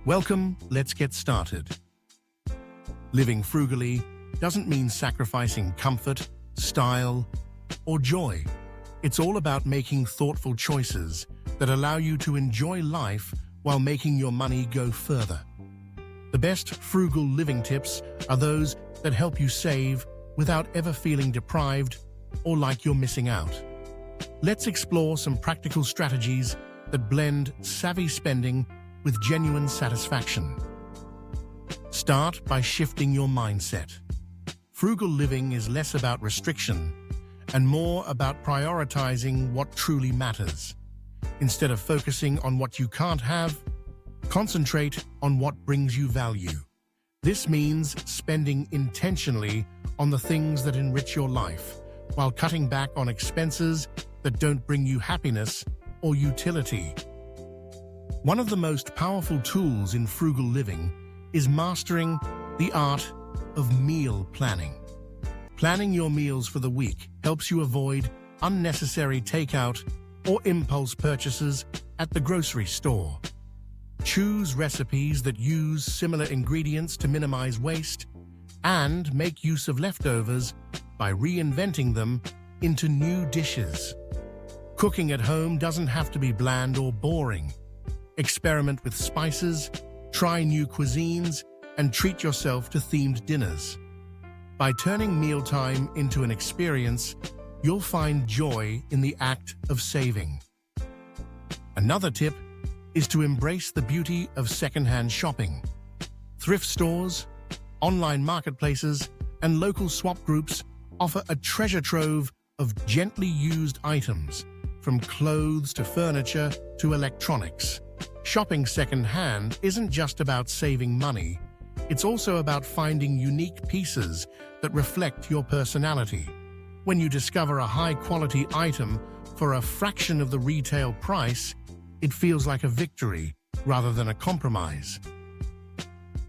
Welcome, let's get started. Living frugally doesn't mean sacrificing comfort, style, or joy. It's all about making thoughtful choices that allow you to enjoy life while making your money go further. The best frugal living tips are those that help you save without ever feeling deprived or like you're missing out. Let's explore some practical strategies that blend savvy spending with genuine satisfaction. Start by shifting your mindset. Frugal living is less about restriction and more about prioritizing what truly matters. Instead of focusing on what you can't have, concentrate on what brings you value. This means spending intentionally on the things that enrich your life, while cutting back on expenses that don't bring you happiness or utility. One of the most powerful tools in frugal living is mastering the art of meal planning. Planning your meals for the week helps you avoid unnecessary takeout or impulse purchases at the grocery store. Choose recipes that use similar ingredients to minimize waste and make use of leftovers by reinventing them into new dishes. Cooking at home doesn't have to be bland or boring. Experiment with spices, try new cuisines, and treat yourself to themed dinners. By turning mealtime into an experience, you'll find joy in the act of saving. Another tip is to embrace the beauty of secondhand shopping. Thrift stores, online marketplaces, and local swap groups offer a treasure trove of gently used items, from clothes to furniture to electronics. Shopping secondhand isn't just about saving money, it's also about finding unique pieces that reflect your personality. When you discover a high-quality item for a fraction of the retail price, it feels like a victory rather than a compromise.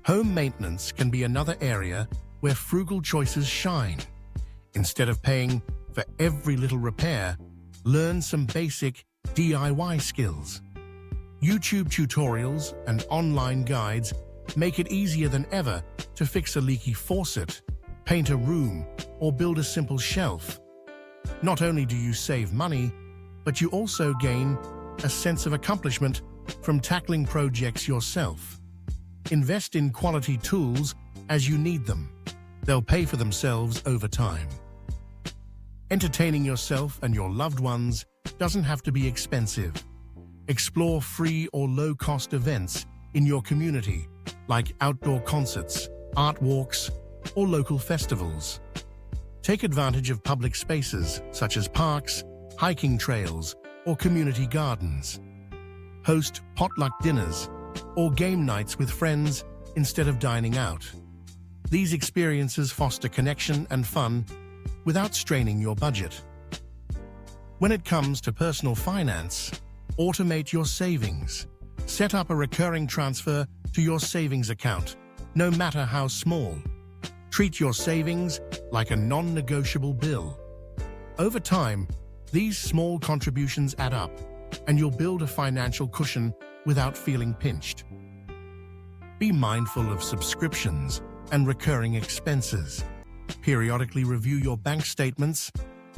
Home maintenance can be another area where frugal choices shine. Instead of paying for every little repair, learn some basic DIY skills. YouTube tutorials and online guides make it easier than ever to fix a leaky faucet, paint a room, or build a simple shelf. Not only do you save money, but you also gain a sense of accomplishment from tackling projects yourself. Invest in quality tools as you need them. They'll pay for themselves over time. Entertaining yourself and your loved ones doesn't have to be expensive. Explore free or low-cost events in your community, like outdoor concerts, art walks, or local festivals. Take advantage of public spaces such as parks, hiking trails, or community gardens. Host potluck dinners or game nights with friends instead of dining out. These experiences foster connection and fun without straining your budget. When it comes to personal finance, automate your savings. Set up a recurring transfer to your savings account, no matter how small. Treat your savings like a non-negotiable bill. Over time, these small contributions add up, and you'll build a financial cushion without feeling pinched. Be mindful of subscriptions and recurring expenses. Periodically review your bank statements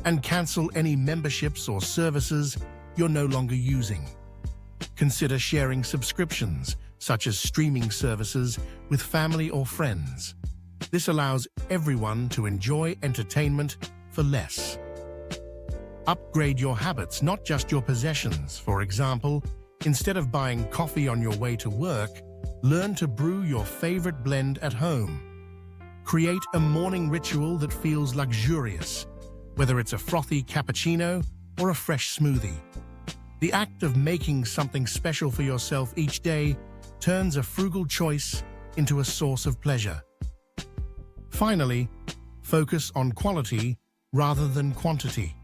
and cancel any memberships or services you're no longer using. Consider sharing subscriptions, such as streaming services, with family or friends. This allows everyone to enjoy entertainment for less. Upgrade your habits, not just your possessions. For example, instead of buying coffee on your way to work, learn to brew your favorite blend at home. Create a morning ritual that feels luxurious, whether it's a frothy cappuccino or a fresh smoothie. The act of making something special for yourself each day turns a frugal choice into a source of pleasure. Finally, focus on quality rather than quantity.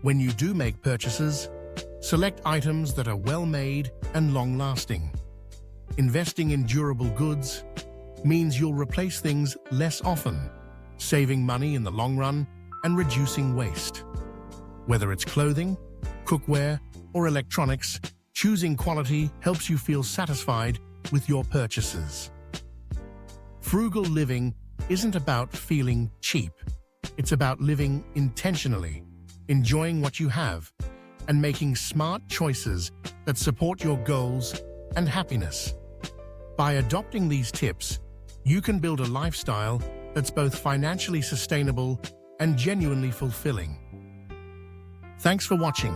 When you do make purchases, select items that are well-made and long-lasting. Investing in durable goods means you'll replace things less often, saving money in the long run and reducing waste. Whether it's clothing, cookware, or electronics, choosing quality helps you feel satisfied with your purchases. Frugal living isn't about feeling cheap. It's about living intentionally, enjoying what you have, and making smart choices that support your goals and happiness. By adopting these tips, you can build a lifestyle that's both financially sustainable and genuinely fulfilling. Thanks for watching.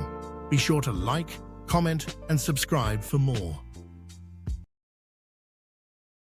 Be sure to like, comment, and subscribe for more.